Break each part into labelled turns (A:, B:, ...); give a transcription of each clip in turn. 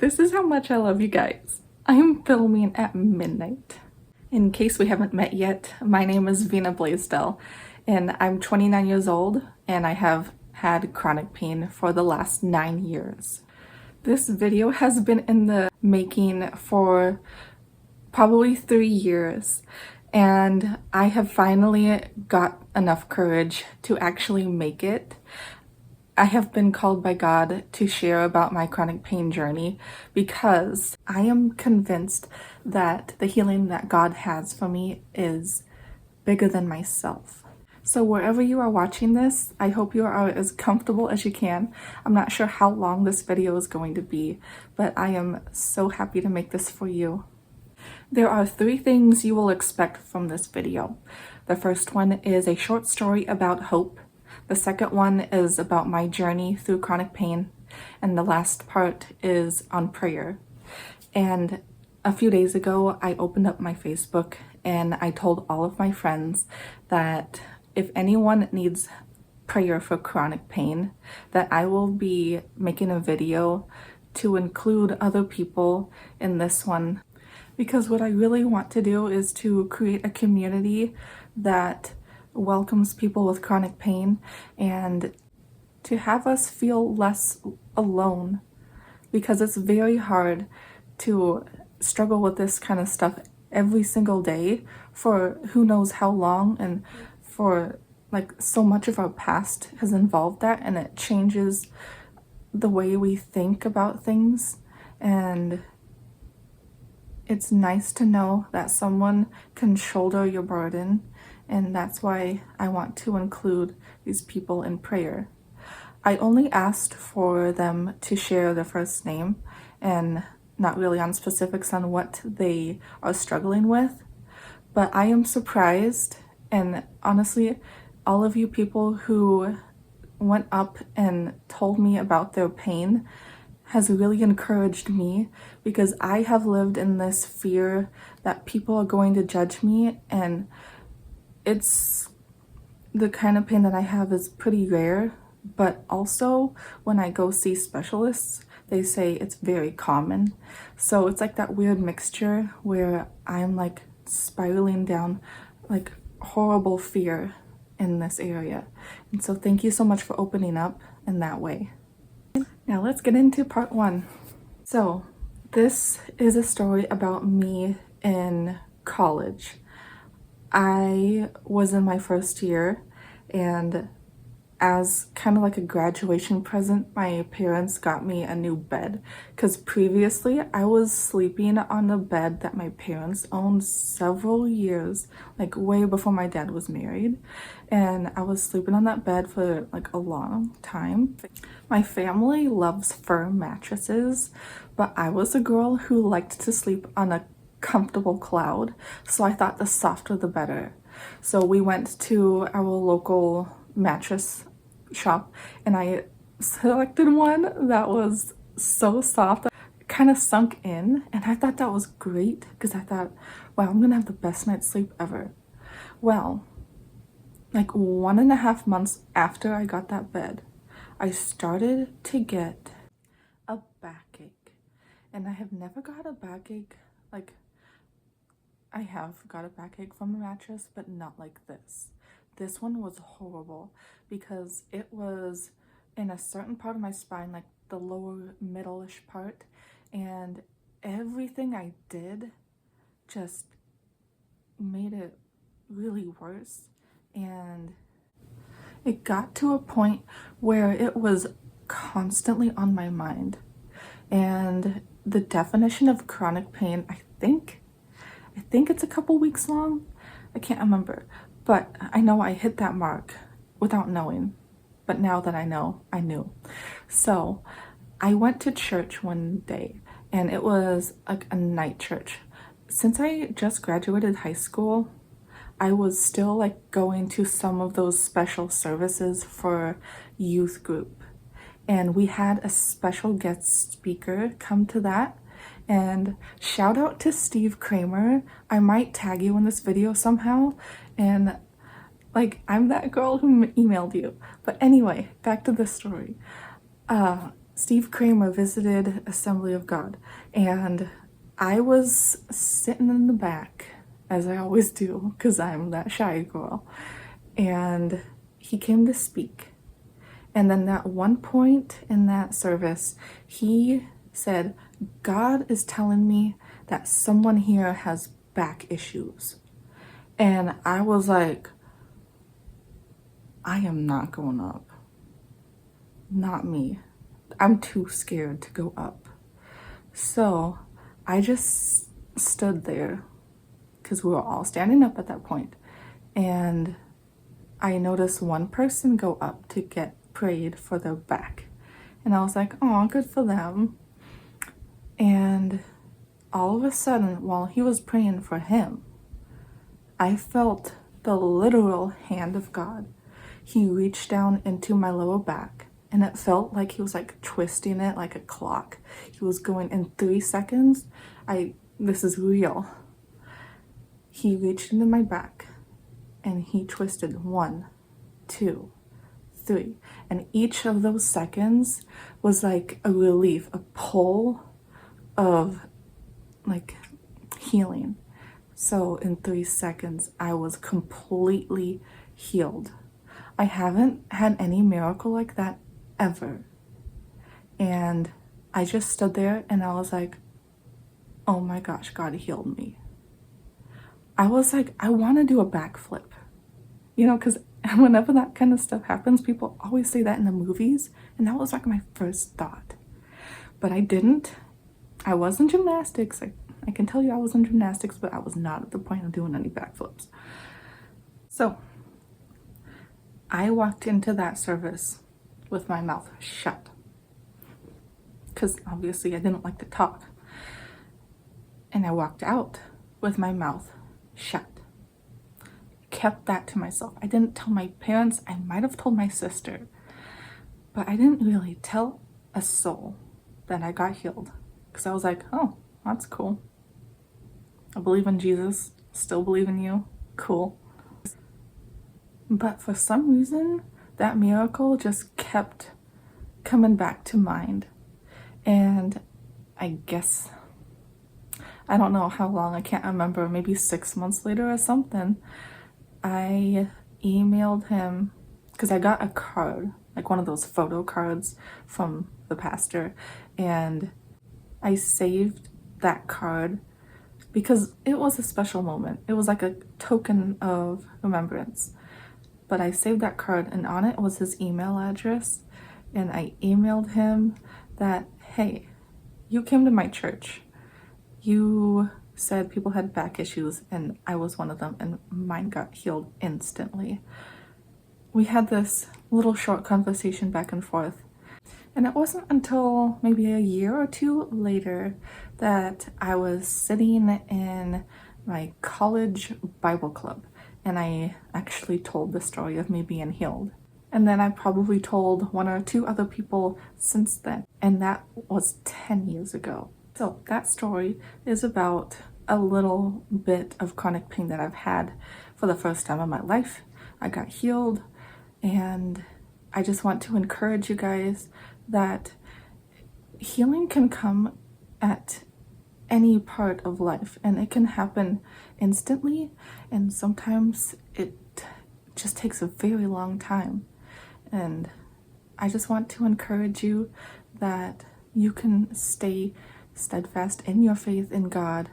A: This is how much I love you guys. I am filming at midnight. In case we haven't met yet, my name is Vina Blaisdell and I'm 29 years old and I have had chronic pain for the last 9 years. This video has been in the making for probably 3 years and I have finally got enough courage to actually make it. I have been called by God to share about my chronic pain journey because I am convinced that the healing that God has for me is bigger than myself. So wherever you are watching this, I hope you are as comfortable as you can. I'm not sure how long this video is going to be, but I am so happy to make this for you. There are 3 things you will expect from this video. The first one is a short story about hope. The second one is about my journey through chronic pain, and the last part is on prayer. And a few days ago, I opened up my Facebook and I told all of my friends that if anyone needs prayer for chronic pain, that I will be making a video to include other people in this one. Because what I really want to do is to create a community that welcomes people with chronic pain and to have us feel less alone, because it's very hard to struggle with this kind of stuff every single day for who knows how long, and for like so much of our past has involved that, and it changes the way we think about things. And it's nice to know that someone can shoulder your burden, and that's why I want to include these people in prayer. I only asked for them to share their first name and not really on specifics on what they are struggling with, but I am surprised, and honestly, all of you people who went up and told me about their pain has really encouraged me, because I have lived in this fear that people are going to judge me, and it's the kind of pain that I have is pretty rare, but also when I go see specialists, they say it's very common. So it's like that weird mixture where I'm like spiraling down like horrible fear in this area. And so thank you so much for opening up in that way. Now let's get into part 1. So this is a story about me in college. I was in my first year, and as kind of like a graduation present, my parents got me a new bed, because previously I was sleeping on a bed that my parents owned several years, like way before my dad was married, and I was sleeping on that bed for like a long time. My family loves firm mattresses, but I was a girl who liked to sleep on a comfortable cloud, so I thought the softer the better. So we went to our local mattress shop and I selected one that was so soft, kind of sunk in, and I thought that was great because I thought, wow, I'm gonna have the best night's sleep ever. Well, like 1.5 months after I got that bed, I started to get a backache, and I have never got a backache. Like, I have got a backache from a mattress, but not like this. This one was horrible because it was in a certain part of my spine, like the lower middle-ish part, and everything I did just made it really worse. And it got to a point where it was constantly on my mind. And the definition of chronic pain, I think it's a couple weeks long. I can't remember, but I know I hit that mark without knowing. But now that I know, I knew. So I went to church one day, and it was like a night church. Since I just graduated high school, I was still like going to some of those special services for youth group. And we had a special guest speaker come to that. And shout out to Steve Kramer. I might tag you in this video somehow. And like, I'm that girl who emailed you. But anyway, back to the story. Steve Kramer visited Assembly of God, and I was sitting in the back, as I always do, because I'm that shy girl, and he came to speak. And then at one point in that service, he said, God is telling me that someone here has back issues. And I was like, I am not going up. Not me. I'm too scared to go up. So I just stood there because we were all standing up at that point. And I noticed one person go up to get prayed for their back. And I was like, oh, good for them. And all of a sudden, while he was praying for him, I felt the literal hand of God. He reached down into my lower back, and it felt like he was like twisting it like a clock. He was going in 3 seconds. This is real. He reached into my back and he twisted 1, 2, 3. And each of those seconds was like a relief, a pull of like healing. So in 3 seconds, I was completely healed. I haven't had any miracle like that ever. And I just stood there and I was like, oh my gosh, God healed me. I was like, I want to do a backflip, because whenever that kind of stuff happens, people always say that in the movies. And that was like my first thought. But I didn't. I was in gymnastics. I can tell you I was in gymnastics, but I was not at the point of doing any backflips. So I walked into that service with my mouth shut because obviously I didn't like to talk. And I walked out with my mouth shut. Kept that to myself. I didn't tell my parents. I might have told my sister, but I didn't really tell a soul that I got healed because I was like, oh, that's cool. I believe in Jesus. Still believe in you. Cool. But for some reason, that miracle just kept coming back to mind. And I guess, I don't know how long, I can't remember, maybe 6 months later or something, I emailed him because I got a card, like one of those photo cards from the pastor, and I saved that card because it was a special moment. It was like a token of remembrance. But I saved that card, and on it was his email address, and I emailed him that, hey, you came to my church. You said people had back issues, and I was one of them, and mine got healed instantly. We had this little short conversation back and forth, and it wasn't until maybe a year or two later that I was sitting in my college Bible club, and I actually told the story of me being healed. And then I probably told 1 or 2 other people since then, and that was 10 years ago. So that story is about a little bit of chronic pain that I've had for the first time in my life. I got healed, and I just want to encourage you guys that healing can come at any part of life, and it can happen instantly, and sometimes it just takes a very long time. And I just want to encourage you that you can stay steadfast in your faith in God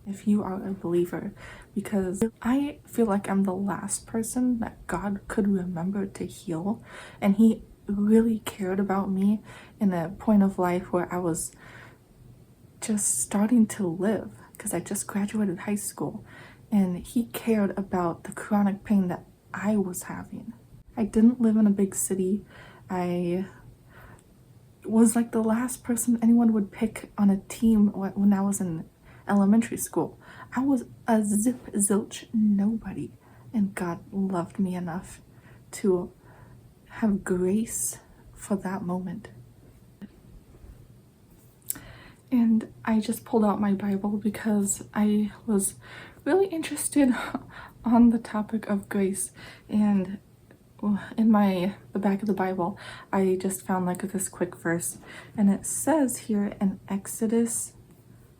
A: if you are a believer, because I feel like I'm the last person that God could remember to heal, and he really cared about me in a point of life where I was just starting to live, because I just graduated high school, and he cared about the chronic pain that I was having. I didn't live in a big city. I was like the last person anyone would pick on a team when I was in elementary school. I was a zip zilch nobody, and God loved me enough to have grace for that moment. And I just pulled out my Bible because I was really interested on the topic of grace, and in the back of the Bible, I just found like this quick verse, and it says here in Exodus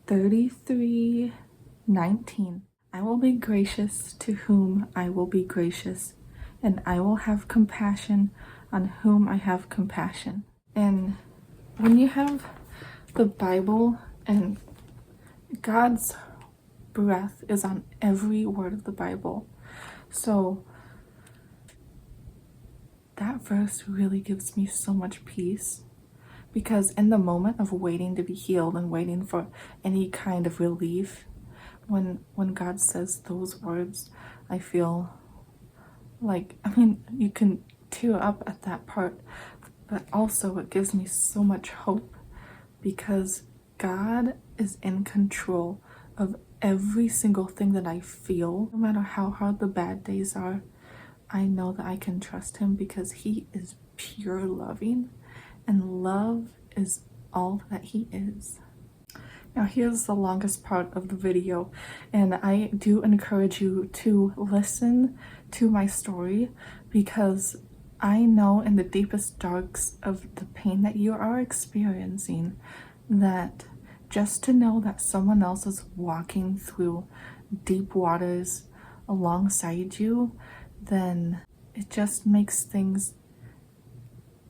A: 33:19, I will be gracious to whom I will be gracious, and I will have compassion on whom I have compassion. And when you have the Bible and God's breath is on every word of the Bible, so that verse really gives me so much peace, because in the moment of waiting to be healed and waiting for any kind of relief, when God says those words, I feel like, I mean, you can tear up at that part, but also it gives me so much hope, because God is in control of every single thing that I feel. No matter how hard the bad days are, I know that I can trust him, because he is pure loving, and love is all that he is. Now here's the longest part of the video, and I do encourage you to listen to my story, because I know in the deepest darks of the pain that you are experiencing, that just to know that someone else is walking through deep waters alongside you, then it just makes things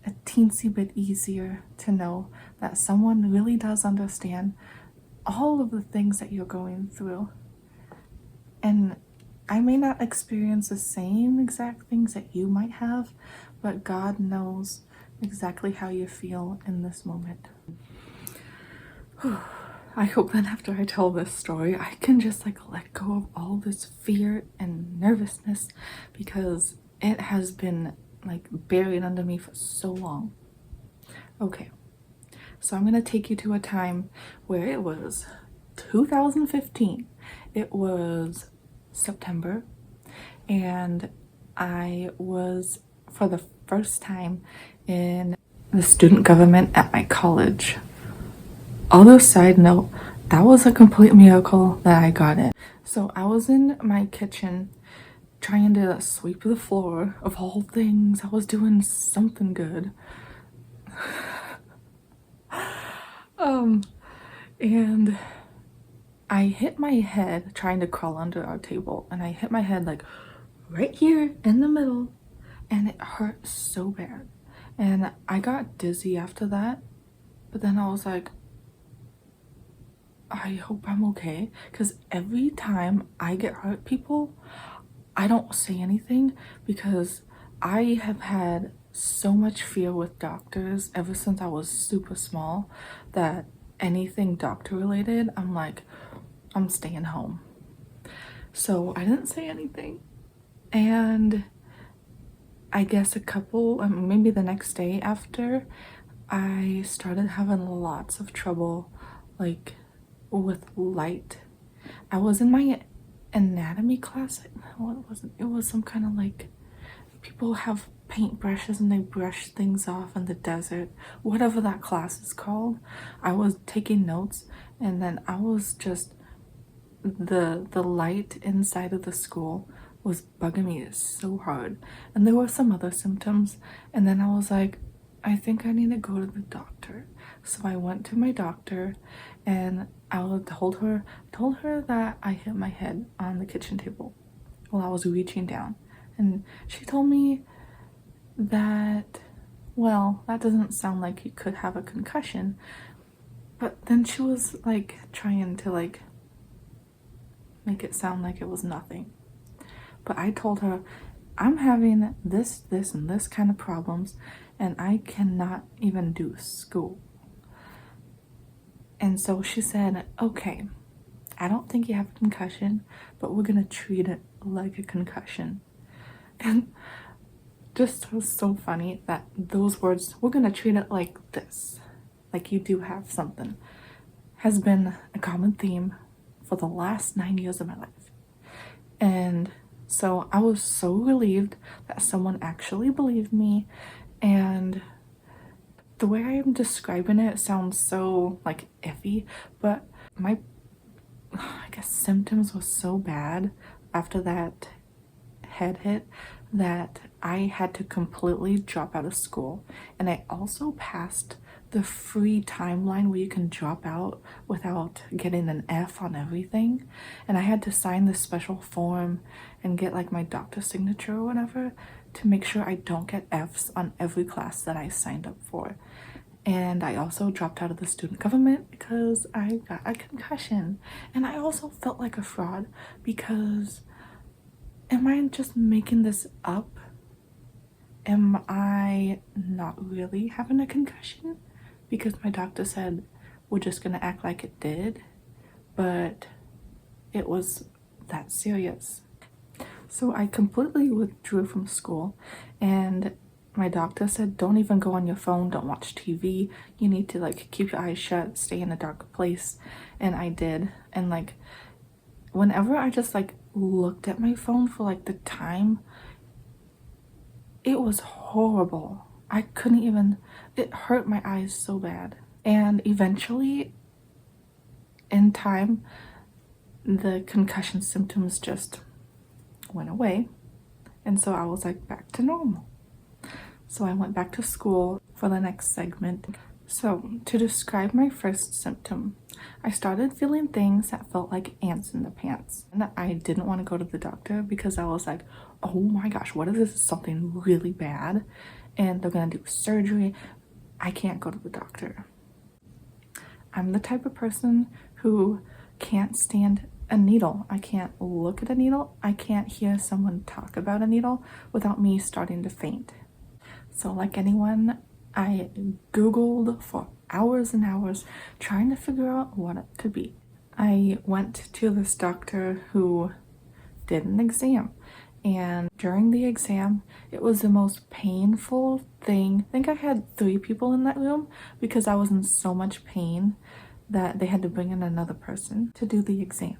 A: a teensy bit easier to know that someone really does understand all of the things that you're going through. And I may not experience the same exact things that you might have, but God knows exactly how you feel in this moment. I hope that after I tell this story, I can just like let go of all this fear and nervousness, because it has been like buried under me for so long. Okay, so I'm gonna take you to a time where it was 2015. It was September, and I was for the first time in the student government at my college. Although, side note, that was a complete miracle that I got it. So I was in my kitchen trying to sweep the floor. Of all things, I was doing something good. And I hit my head trying to crawl under our table, and I hit my head like right here in the middle, and it hurt so bad. And I got dizzy after that, but then I was like, I hope I'm okay, because every time I get hurt, people, I don't say anything, because I have had so much fear with doctors ever since I was super small, that anything doctor related, I'm like, I'm staying home. So I didn't say anything, and I guess maybe the next day after, I started having lots of trouble like with light. I was in my anatomy class. No, it wasn't. It was some kind of like, people have paintbrushes and they brush things off in the desert, whatever that class is called. I was taking notes, and then I was just, the light inside of the school was bugging me so hard, and there were some other symptoms, and then I was like, I think I need to go to the doctor. So I went to my doctor, and I told her that I hit my head on the kitchen table while I was reaching down, and she told me that, well, that doesn't sound like you could have a concussion. But then she was like trying to like make it sound like it was nothing. But I told her, I'm having this, and this kind of problems, and I cannot even do school. And so she said, okay, I don't think you have a concussion, but we're gonna treat it like a concussion. And just was so funny that those words, we're gonna treat it like this, like you do have something, has been a common theme for the last 9 years of my life. And so I was so relieved that someone actually believed me, and the way I am describing it sounds so like iffy, but my, I guess, symptoms was so bad after that head hit that I had to completely drop out of school, and I also passed the free timeline where you can drop out without getting an F on everything. And I had to sign this special form and get like my doctor's signature or whatever to make sure I don't get Fs on every class that I signed up for. And I also dropped out of the student government because I got a concussion. And I also felt like a fraud because am I just making this up? Am I not really having a concussion? Because my doctor said we're just gonna act like it did, but it was that serious. So I completely withdrew from school, and my doctor said don't even go on your phone, don't watch TV, you need to like keep your eyes shut, stay in a dark place. And I did. And like whenever I just like looked at my phone for like the time, it was horrible. I couldn't even, it hurt my eyes so bad. And eventually, in time, the concussion symptoms just went away. And so I was like back to normal. So I went back to school for the next segment. So to describe my first symptom, I started feeling things that felt like ants in the pants. And I didn't want to go to the doctor because I was like, oh my gosh, what if this is something really bad and they're gonna do surgery? I can't go to the doctor. I'm the type of person who can't stand a needle. I can't look at a needle. I can't hear someone talk about a needle without me starting to faint. So like anyone, I Googled for hours and hours trying to figure out what it could be. I went to this doctor who did an exam, and during the exam, it was the most painful thing. I think I had 3 people in that room because I was in so much pain that they had to bring in another person to do the exam.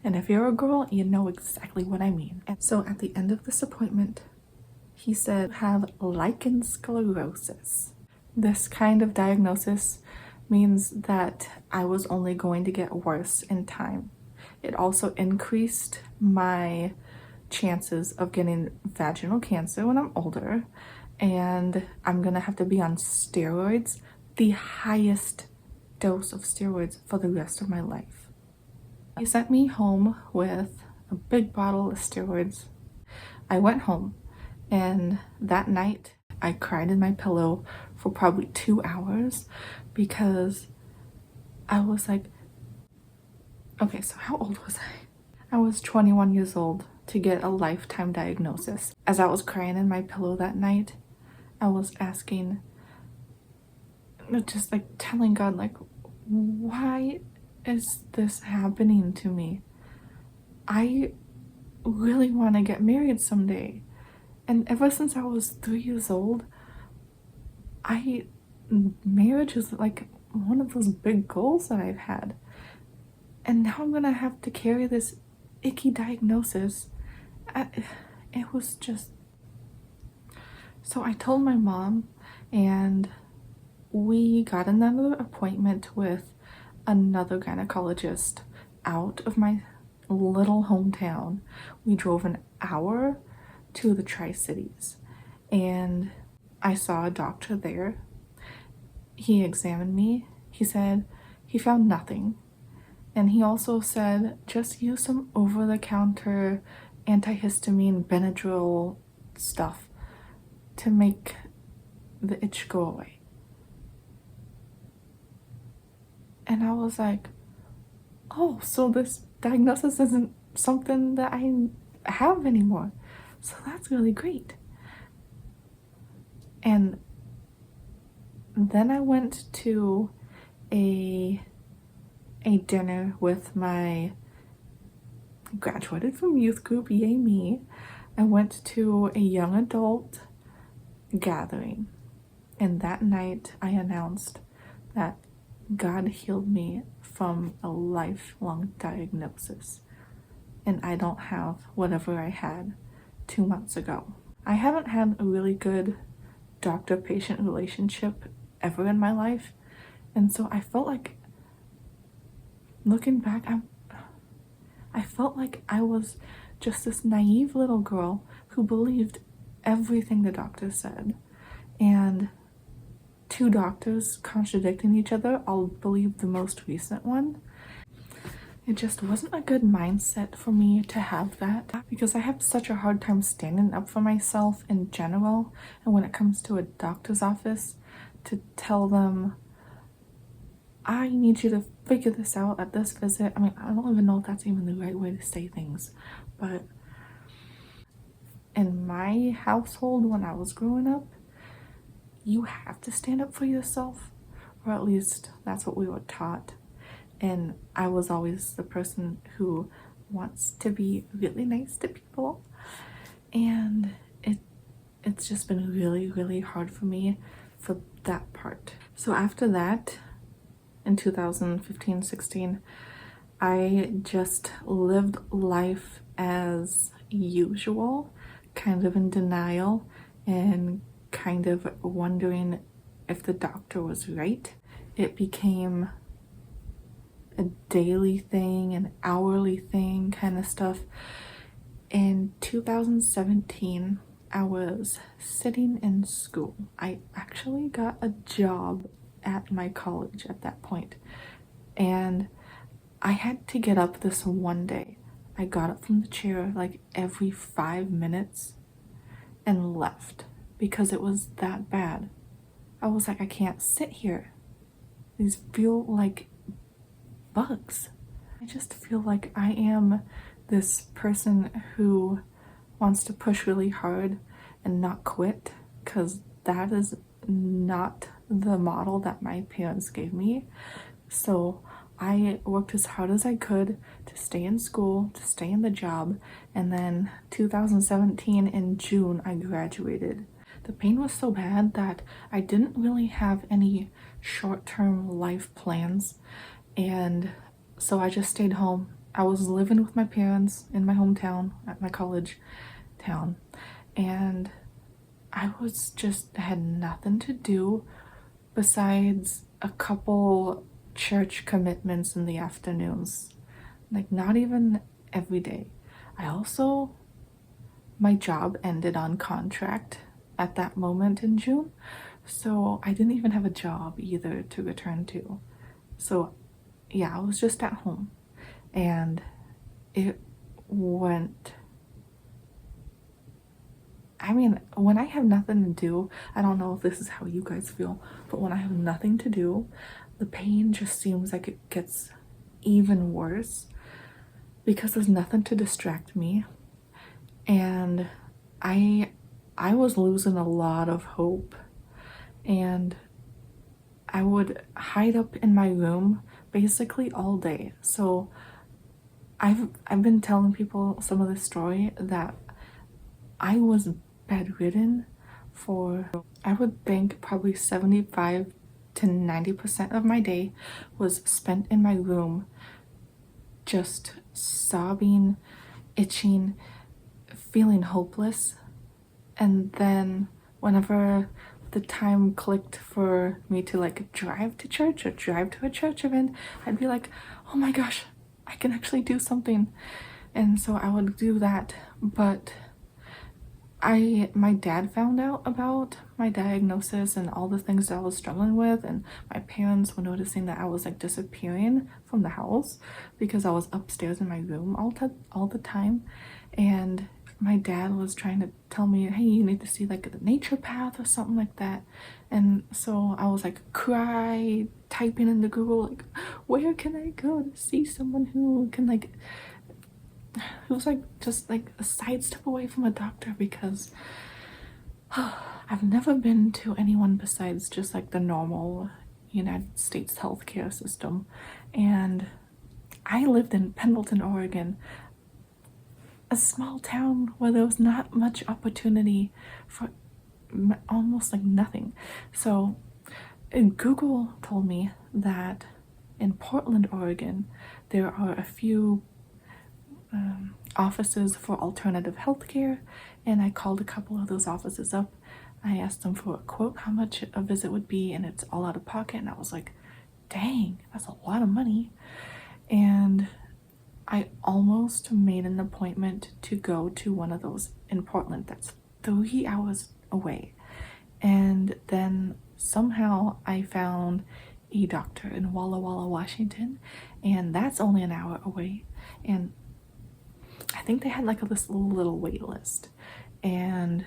A: And if you're a girl, you know exactly what I mean. And so at the end of this appointment, he said, have lichen sclerosis. This kind of diagnosis means that I was only going to get worse in time. It also increased my chances of getting vaginal cancer when I'm older, and I'm gonna have to be on steroids, the highest dose of steroids for the rest of my life. He sent me home with a big bottle of steroids. I went home, and that night I cried in my pillow for probably 2 hours because I was like, okay, so how old was I? I was 21 years old to get a lifetime diagnosis. As I was crying in my pillow that night, I was asking, just like telling God, like, why is this happening to me? I really want to get married someday. And ever since I was 3 years old, marriage is like one of those big goals that I've had. And now I'm gonna have to carry this icky diagnosis. It was just... So I told my mom, and we got another appointment with another gynecologist out of my little hometown. We drove an hour to the Tri-Cities, and I saw a doctor there. He examined me. He said he found nothing. And he also said, just use some over-the-counter antihistamine Benadryl stuff to make the itch go away. And I was like, oh, so this diagnosis isn't something that I have anymore. So that's really great. And then I went to a dinner with my graduated from youth group, yay me. I went to a young adult gathering, and that night I announced that God healed me from a lifelong diagnosis, and I don't have whatever I had 2 months ago. I haven't had a really good doctor-patient relationship ever in my life, and so I felt like, looking back, I felt like I was just this naive little girl who who believed everything the doctor said. And two doctors contradicting each other, I'll believe the most recent one. It just wasn't a good mindset for me to have that, because I have such a hard time standing up for myself in general. And when it comes to a doctor's office, to tell them, I need you to figure this out at this visit. I mean, I don't even know if that's even the right way to say things, but in my household when I was growing up, you have to stand up for yourself, or at least that's what we were taught. And I was always the person who wants to be really nice to people, and it's just been really, really hard for me for that part. So after that, in 2015-16, I just lived life as usual, kind of in denial and kind of wondering if the doctor was right. It became a daily thing, an hourly thing kind of stuff. In 2017, I was sitting in school. I actually got a job at my college at that point, and I had to get up this one day. I got up from the chair like every 5 minutes and left because it was that bad. I was like, I can't sit here. These feel like bugs. I just feel like I am this person who wants to push really hard and not quit, because that is not the model that my parents gave me. So I worked as hard as I could to stay in school, to stay in the job, and then 2017 in June I graduated. The pain was so bad that I didn't really have any short-term life plans, and so I just stayed home. I was living with my parents in my hometown at my college town, and I was just had nothing to do besides a couple church commitments in the afternoons, like not even every day. My job ended on contract at that moment in June, so I didn't even have a job either to return to. So yeah, I was just at home, and it went, I mean, when I have nothing to do, I don't know if this is how you guys feel, but when I have nothing to do, the pain just seems like it gets even worse because there's nothing to distract me. And I was losing a lot of hope, and I would hide up in my room basically all day. So I've been telling people some of this story that I was bedridden for, I would think, probably 75 to 90% of my day was spent in my room, just sobbing, itching, feeling hopeless. And then whenever the time clicked for me to like drive to church or drive to a church event, I'd be like, oh my gosh, I can actually do something. And so I would do that. But my dad found out about my diagnosis and all the things that I was struggling with, and my parents were noticing that I was like disappearing from the house because I was upstairs in my room all the time. And my dad was trying to tell me, hey, you need to see like the nature path or something like that. And so I was like typing into Google, like, where can I go to see someone who can like, who's like just like a sidestep away from a doctor, because I've never been to anyone besides just like the normal United States healthcare system. And I lived in Pendleton, Oregon, a small town where there was not much opportunity for almost like nothing. So Google told me that in Portland, Oregon, there are a few offices for alternative healthcare, and I called a couple of those offices up. I asked them for a quote, how much a visit would be, and it's all out of pocket. And I was like, dang, that's a lot of money. And I almost made an appointment to go to one of those in Portland that's 3 hours away. And then somehow I found a doctor in Walla Walla, Washington, and that's only an hour away. And I think they had like this little wait list. And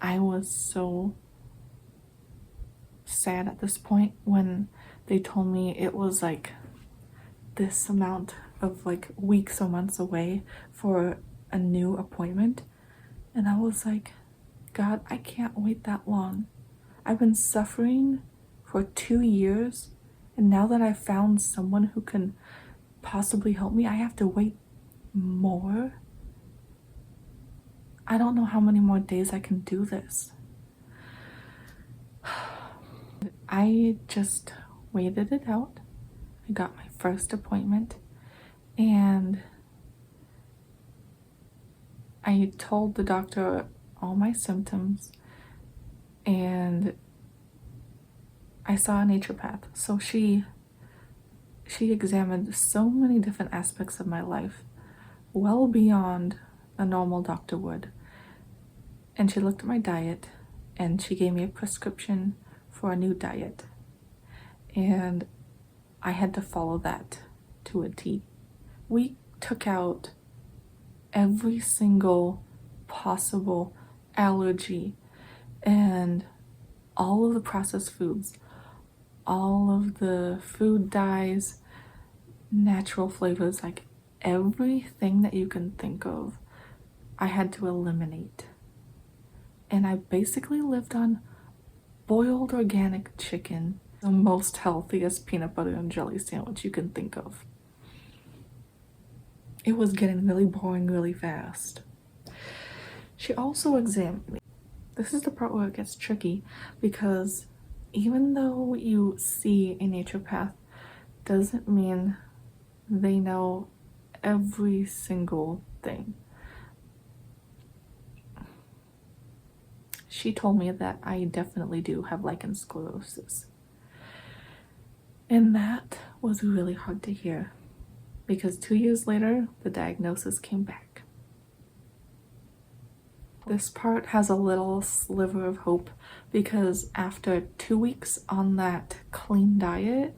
A: I was so sad at this point when they told me it was like this amount of like weeks or months away for a new appointment. And I was like, God, I can't wait that long. I've been suffering for 2 years, and now that I've found someone who can possibly help me, I have to wait more. I don't know how many more days I can do this. I just waited it out. I got my first appointment, and I told the doctor all my symptoms, and I saw a naturopath. So she examined so many different aspects of my life, well beyond a normal doctor would. And she looked at my diet, and she gave me a prescription for a new diet. And I had to follow that to a T. We took out every single possible allergy and all of the processed foods, all of the food dyes, natural flavors, like everything that you can think of, I had to eliminate. And I basically lived on boiled organic chicken, the most healthiest peanut butter and jelly sandwich you can think of. It was getting really boring really fast. She also examined me. This is the part where it gets tricky, because even though you see a naturopath doesn't mean they know every single thing. She told me that I definitely do have lichen sclerosis. And that was really hard to hear, because 2 years later, the diagnosis came back. This part has a little sliver of hope, because after 2 weeks on that clean diet,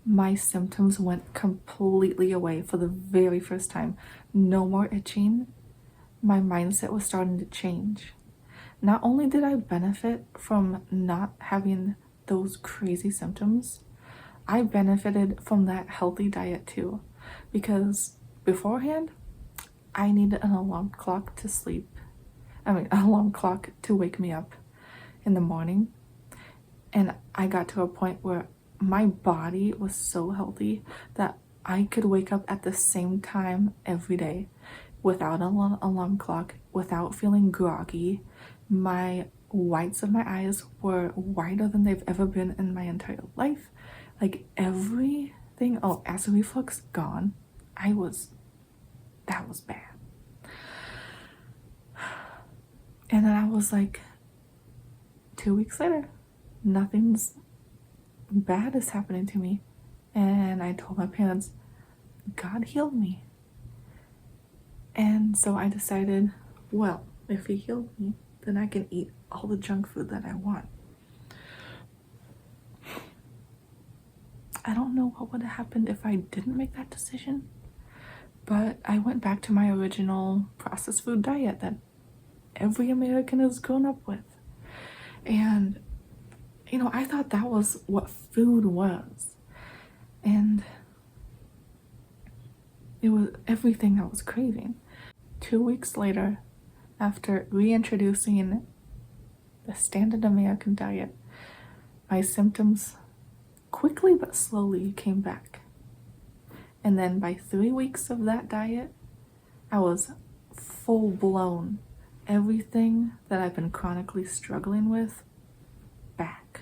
A: my symptoms went completely away for the very first time. No more itching. My mindset was starting to change. Not only did I benefit from not having those crazy symptoms, I benefited from that healthy diet too, because beforehand, I needed an alarm clock to sleep. An alarm clock to wake me up in the morning. And I got to a point where my body was so healthy that I could wake up at the same time every day without an alarm clock, without feeling groggy. My whites of my eyes were whiter than they've ever been in my entire life. Like everything, acid reflux gone. That was bad. And then I was like, 2 weeks later, nothing's bad is happening to me. And I told my parents, God healed me. And so I decided, well, if he healed me, then I can eat all the junk food that I want. I don't know what would have happened if I didn't make that decision, but I went back to my original processed food diet that every American has grown up with. And, I thought that was what food was. And it was everything I was craving. 2 weeks later, after reintroducing the standard American diet, my symptoms quickly but slowly came back. And then by 3 weeks of that diet, I was full blown. Everything that I've been chronically struggling with, back.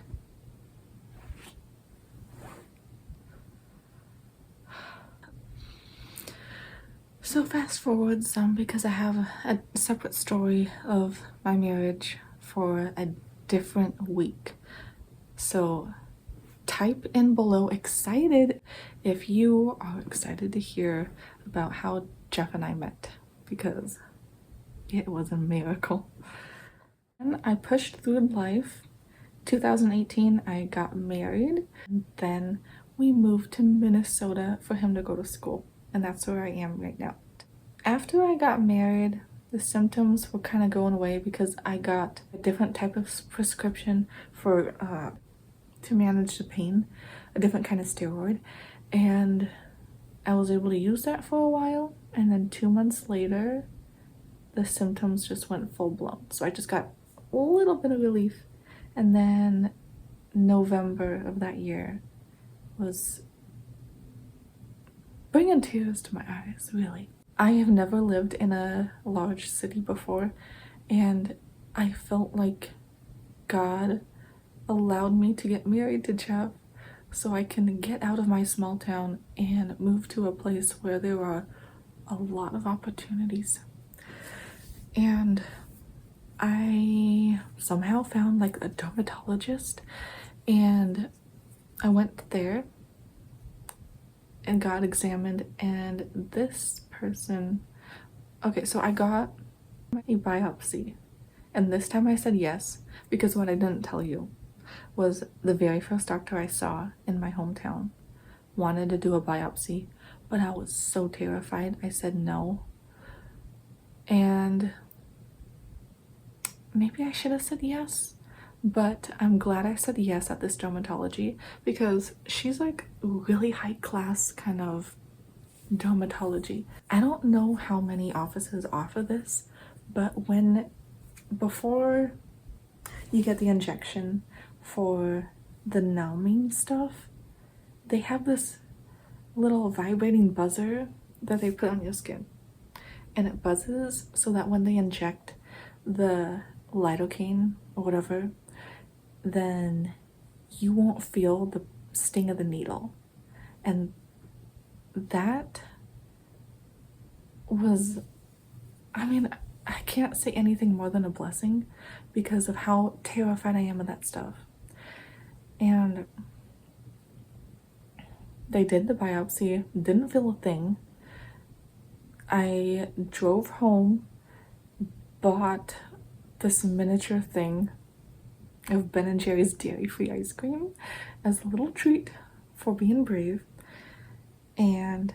A: So fast forward some, because I have a separate story of my marriage for a different week. So type in below excited if you are excited to hear about how Jeff and I met, because it was a miracle. And I pushed through life. 2018, I got married. Then we moved to Minnesota for him to go to school, and that's where I am right now. After I got married, the symptoms were kind of going away because I got a different type of prescription for to manage the pain, a different kind of steroid, and I was able to use that for a while, and then 2 months later the symptoms just went full blown. So I just got a little bit of relief, and then November of that year was bringing tears to my eyes, really. I have never lived in a large city before, and I felt like God allowed me to get married to Jeff so I can get out of my small town and move to a place where there are a lot of opportunities. And I somehow found like a dermatologist, and I went there and got examined, and this person, okay, so I got a biopsy, and this time I said yes, because what I didn't tell you was the very first doctor I saw in my hometown wanted to do a biopsy, but I was so terrified I said no. And maybe I should have said yes, but I'm glad I said yes at this dermatology, because she's like really high class kind of dermatology. I don't know how many offices offer this, but before you get the injection for the numbing stuff, they have this little vibrating buzzer that they put on your skin, and it buzzes so that when they inject the lidocaine or whatever, then you won't feel the sting of the needle. And that was, I mean, I can't say anything more than a blessing because of how terrified I am of that stuff. And they did the biopsy, didn't feel a thing. I drove home, bought this miniature thing of Ben & Jerry's dairy-free ice cream as a little treat for being brave. And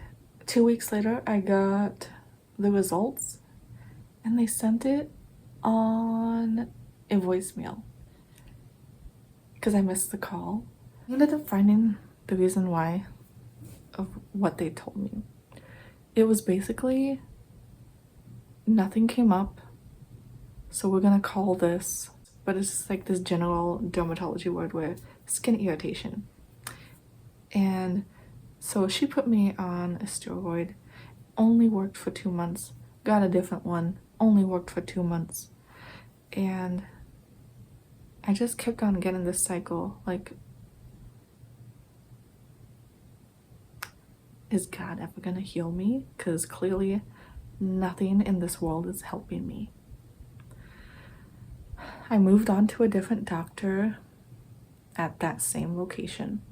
A: 2 weeks later, I got the results, and they sent it on a voicemail because I missed the call. I ended up finding the reason why of what they told me. It was basically nothing came up, so we're gonna call this, but it's just like this general dermatology word where skin irritation. And so she put me on a steroid, only worked for 2 months, got a different one, only worked for 2 months. And I just kept on getting this cycle, like, is God ever gonna heal me? Because clearly nothing in this world is helping me. I moved on to a different doctor at that same location,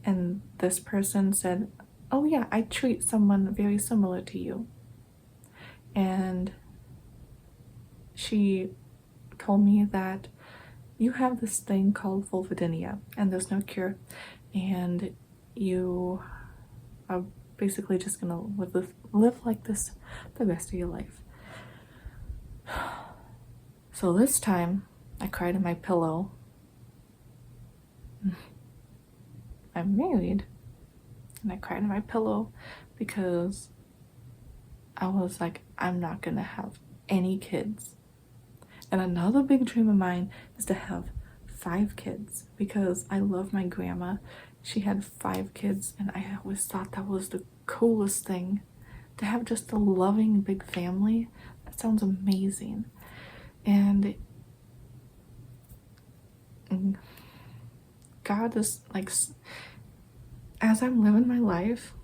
A: and this person said, oh yeah, I treat someone very similar to you. And she told me that you have this thing called vulvodynia and there's no cure, and you are basically just gonna live like this the rest of your life. So this time I cried in my pillow. I'm married, and I cried in my pillow because I was like, I'm not gonna have any kids. And another big dream of mine is to have 5 kids, because I love my grandma. She had 5 kids, and I always thought that was the coolest thing, to have just a loving big family. That sounds amazing. And God is like, as I'm living my life,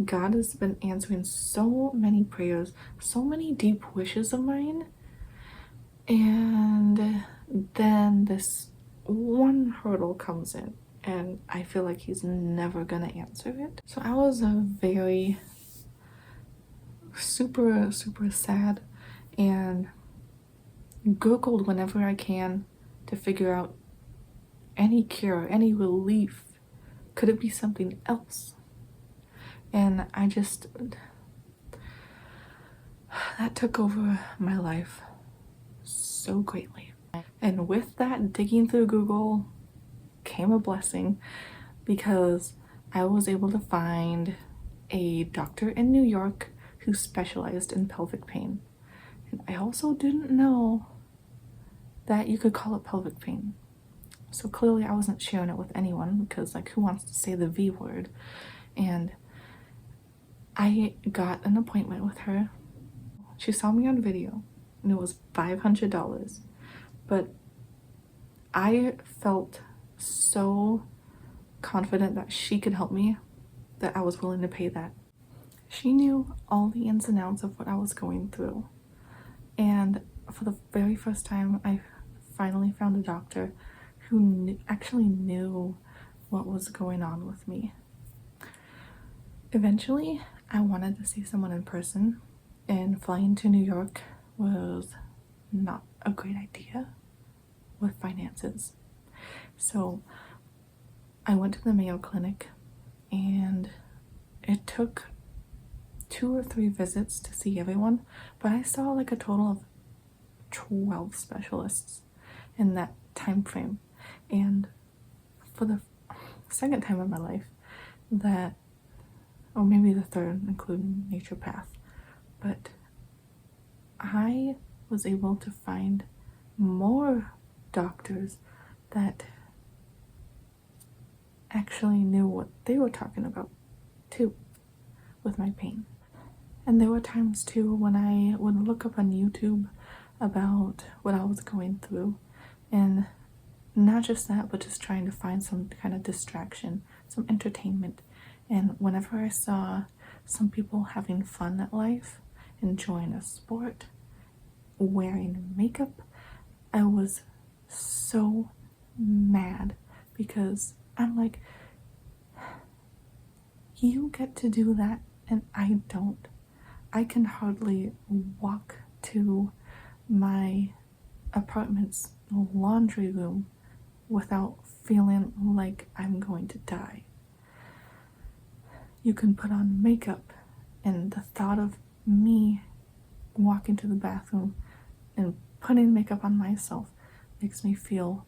A: God has been answering so many prayers, so many deep wishes of mine. And then this one hurdle comes in and I feel like he's never gonna answer it. So I was a very super sad and Googled whenever I can to figure out any cure, any relief. Could it be something else? And that took over my life so greatly. And with that digging through Google came a blessing, because I was able to find a doctor in New York who specialized in pelvic pain. And I also didn't know that you could call it pelvic pain. So clearly I wasn't sharing it with anyone, because like, who wants to say the V word? And I got an appointment with her. She saw me on video and it was $500, but I felt so confident that she could help me that I was willing to pay that. She knew all the ins and outs of what I was going through, and for the very first time I finally found a doctor who actually knew what was going on with me. Eventually I wanted to see someone in person, and flying to New York was not a great idea with finances. So I went to the Mayo Clinic, and it took 2 or 3 visits to see everyone, but I saw like a total of 12 specialists in that time frame. And for the second time in my life or maybe the third, including naturopath, but I was able to find more doctors that actually knew what they were talking about too with my pain. And there were times too when I would look up on YouTube about what I was going through, and not just that, but just trying to find some kind of distraction, some entertainment. And whenever I saw some people having fun at life, enjoying a sport, wearing makeup, I was so mad, because I'm like, you get to do that and I don't. I can hardly walk to my apartment's laundry room without feeling like I'm going to die. You can put on makeup, and the thought of me walking to the bathroom and putting makeup on myself makes me feel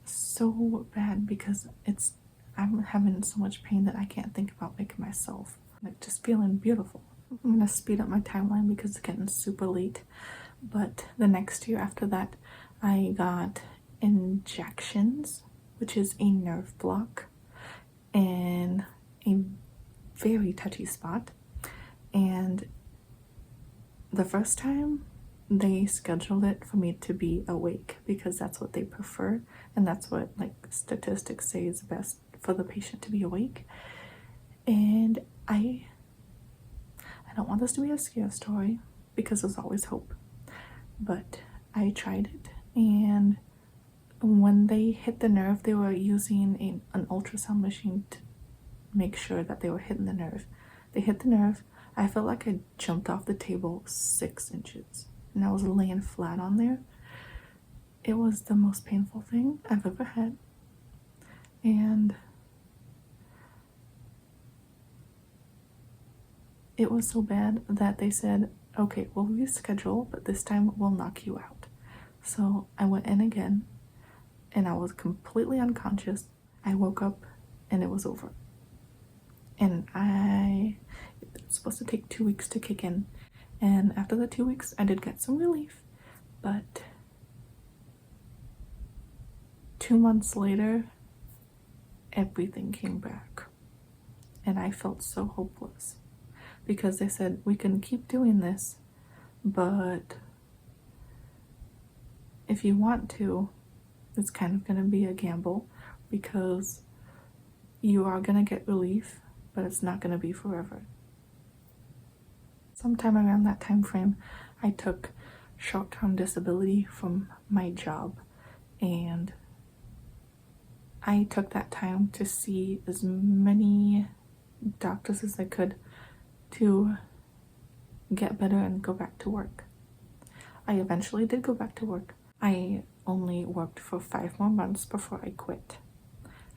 A: so bad, because I'm having so much pain that I can't think about making myself like just feeling beautiful. I'm gonna speed up my timeline because it's getting super late. But the next year after that, I got injections, which is a nerve block, in a very touchy spot. And the first time they scheduled it for me to be awake, because that's what they prefer, and that's what like statistics say is best for the patient, to be awake. And I don't want this to be a scare story, because there's always hope, but I tried it, and when they hit the nerve, they were using an ultrasound machine to make sure that they were hitting the nerve. They hit the nerve. I felt like I jumped off the table 6 inches, and I was laying flat on there. It was the most painful thing I've ever had, and it was so bad that they said, okay, we'll reschedule, but this time we'll knock you out. So I went in again, and I was completely unconscious. I woke up and it was over. And it's supposed to take 2 weeks to kick in. And after the 2 weeks, I did get some relief, but 2 months later, everything came back. And I felt so hopeless, because they said, we can keep doing this, but if you want to, it's kind of going to be a gamble, because you are going to get relief, but it's not going to be forever. Sometime around that time frame, I took short-term disability from my job, And I took that time to see as many doctors as I could to get better and go back to work. I eventually did go back to work. I only worked for 5 more months before I quit.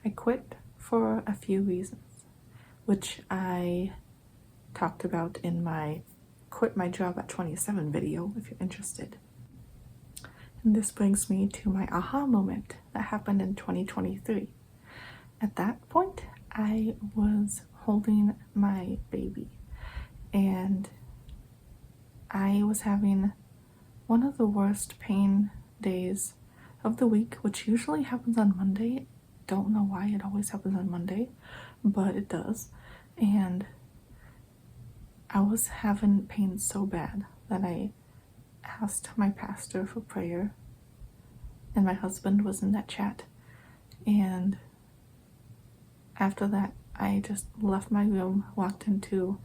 A: I quit for a few reasons, which I talked about in my Quit My Job at 27 video, if you're interested. And this brings me to my aha moment that happened in 2023. At that point, I was holding my baby, and I was having one of the worst pain days of the week, which usually happens on Monday. Don't know why it always happens on Monday, but it does. And I was having pain so bad that I asked my pastor for prayer, and my husband was in that chat. And after that, I just left my room, walked into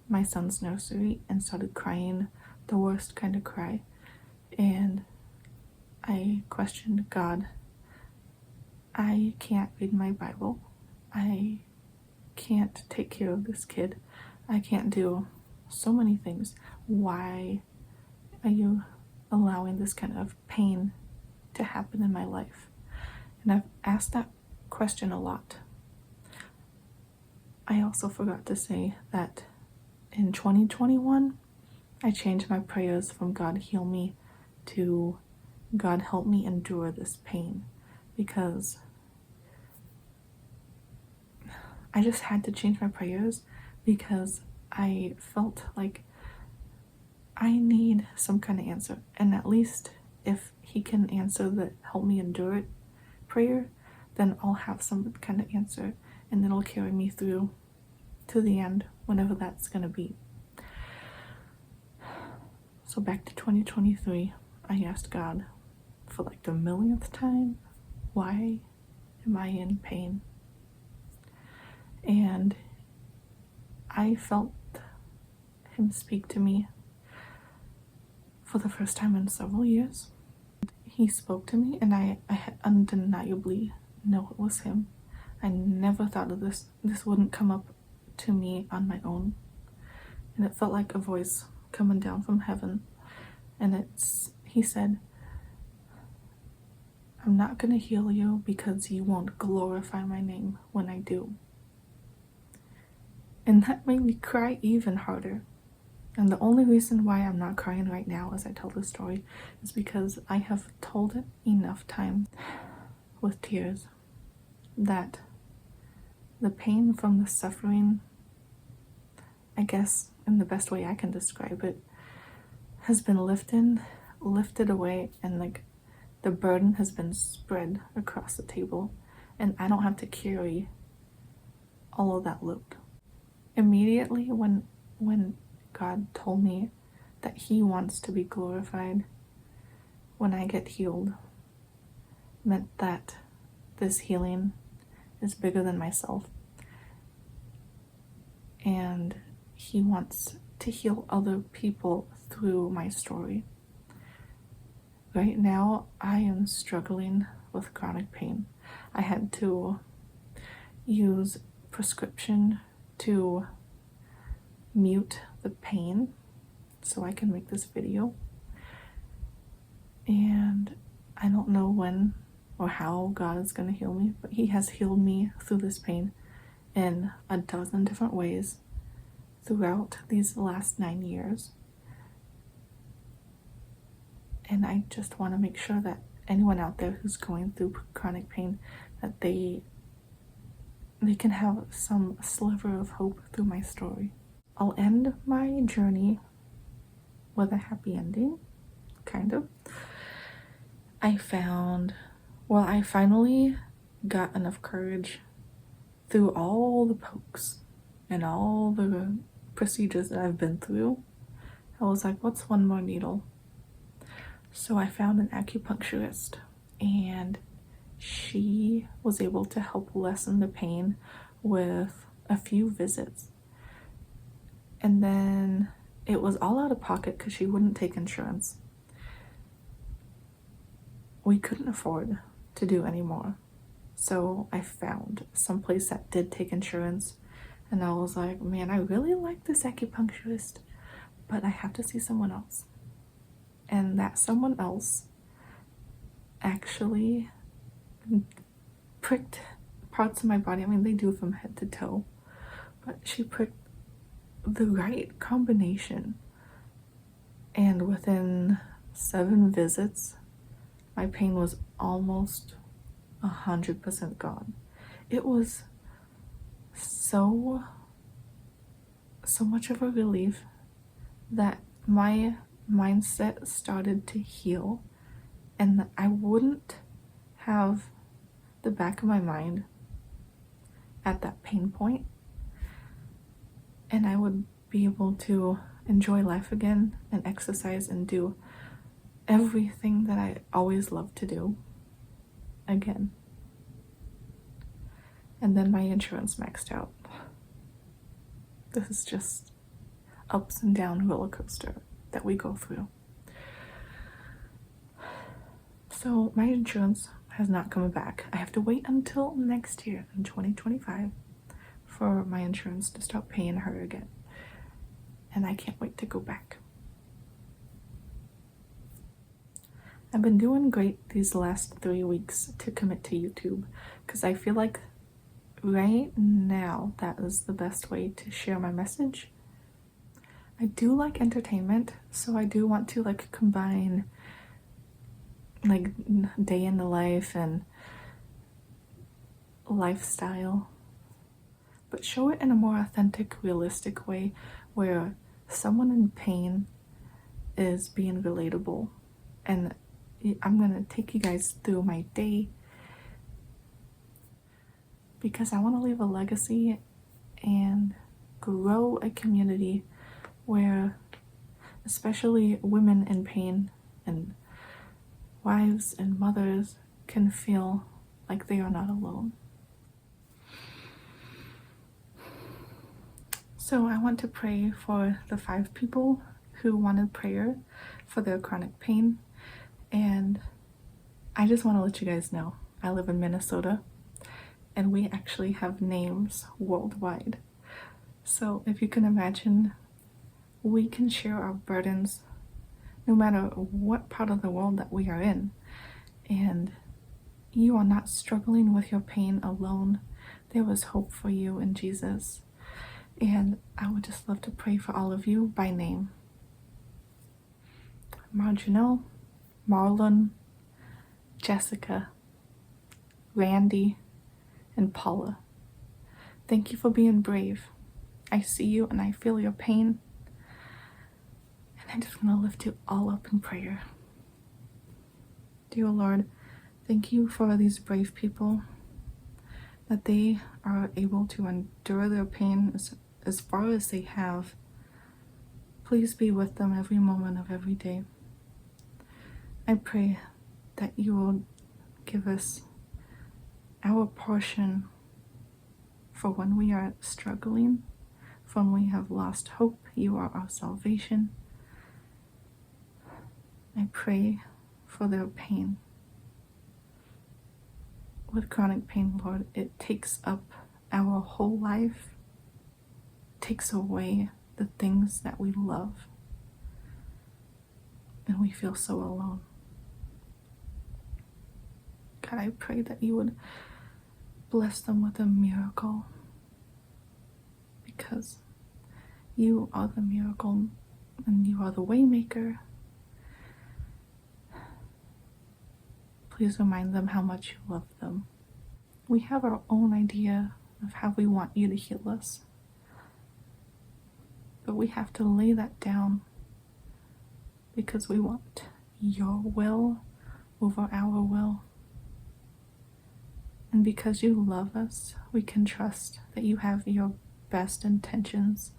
A: my son's nursery, and started crying, the worst kind of cry. And I questioned God. I can't read my Bible. I can't take care of this kid. I can't do so many things. Why are you allowing this kind of pain to happen in my life? And I've asked that question a lot. I also forgot to say that in 2021, I changed my prayers from God heal me to God help me endure this pain, because I just had to change my prayers because I felt like I need some kind of answer. And at least if he can answer the help me endure it prayer, then I'll have some kind of answer, and it'll carry me through to the end, whenever that's going to be. So back to 2023, I asked God for like the millionth time, why am I in pain? And I felt him speak to me for the first time in several years. He spoke to me, and I undeniably know it was him. I never thought of this. This wouldn't come up to me on my own. And it felt like a voice coming down from heaven. And he said, I'm not going to heal you because you won't glorify my name when I do. And that made me cry even harder. And the only reason why I'm not crying right now as I tell this story is because I have told it enough times with tears that the pain from the suffering, I guess in the best way I can describe it, has been lifted away, and like the burden has been spread across the table, and I don't have to carry all of that load. Immediately when God told me that he wants to be glorified when I get healed, meant that this healing is bigger than myself, and he wants to heal other people through my story. Right now, I am struggling with chronic pain. I had to use prescription to mute the pain so I can make this video. And I don't know when or how God is going to heal me, but he has healed me through this pain in a dozen different ways throughout these last 9 years. And I just want to make sure that anyone out there who's going through chronic pain, that they can have some sliver of hope through my story. I'll end my journey with a happy ending, kind of. I finally got enough courage through all the pokes and all the procedures that I've been through. I was like, what's one more needle? So I found an acupuncturist, and she was able to help lessen the pain with a few visits. And then it was all out of pocket because she wouldn't take insurance. we couldn't afford to do anymore. So I found some place that did take insurance, and I was like, man, I really like this acupuncturist, but I have to see someone else. And that someone else actually pricked parts of my body. I mean, they do from head to toe, but she pricked the right combination. And within 7 visits, my pain was almost 100% gone. It was so much of a relief that my mindset started to heal, and I wouldn't have the back of my mind at that pain point, and I would be able to enjoy life again and exercise and do everything that I always loved to do again. And then my insurance maxed out. This is just ups and down roller coaster that we go through. So my insurance has not come back. I have to wait until next year in 2025 for my insurance to start paying her again. And I can't wait to go back. I've been doing great these last 3 weeks to commit to YouTube because I feel like right now that is the best way to share my message. I do like entertainment, so I do want to like combine like day in the life and lifestyle, but show it in a more authentic, realistic way where someone in pain is being relatable. And I'm gonna take you guys through my day because I want to leave a legacy and grow a community where especially women in pain and wives and mothers can feel like they are not alone. So I want to pray for the 5 people who wanted prayer for their chronic pain. And I just want to let you guys know, I live in Minnesota and we actually have names worldwide. So if you can imagine, we can share our burdens no matter what part of the world that we are in. And you are not struggling with your pain alone. There is hope for you in Jesus. And I would just love to pray for all of you by name. Marginal, Marlon, Jessica, Randy, and Paula. Thank you for being brave. I see you and I feel your pain. And I just want to lift you all up in prayer. Dear Lord, thank you for these brave people, that they are able to endure their pain as far as they have. Please be with them every moment of every day. I pray that you will give us our portion for when we are struggling, for when we have lost hope. You are our salvation. I pray for their pain. With chronic pain, Lord, it takes up our whole life, takes away the things that we love, and we feel so alone. God, I pray that you would bless them with a miracle, because you are the miracle and you are the way maker. Please remind them how much you love them. We have our own idea of how we want you to heal us, but we have to lay that down because we want your will over our will. And because you love us, we can trust that you have your best intentions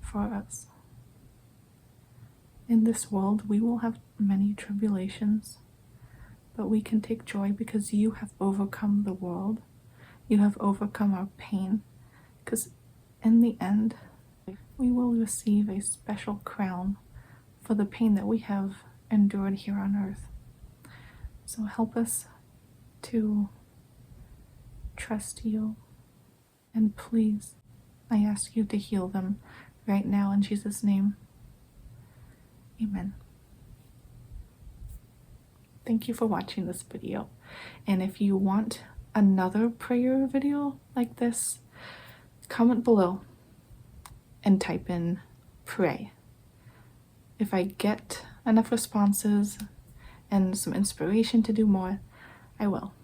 A: for us. In this world, we will have many tribulations, but we can take joy because you have overcome the world. You have overcome our pain, because in the end, we will receive a special crown for the pain that we have endured here on earth. So help us to trust you. And please, I ask you to heal them right now in Jesus' name. Amen. Thank you for watching this video. And if you want another prayer video like this, comment below and type in pray. If I get enough responses and some inspiration to do more, I will.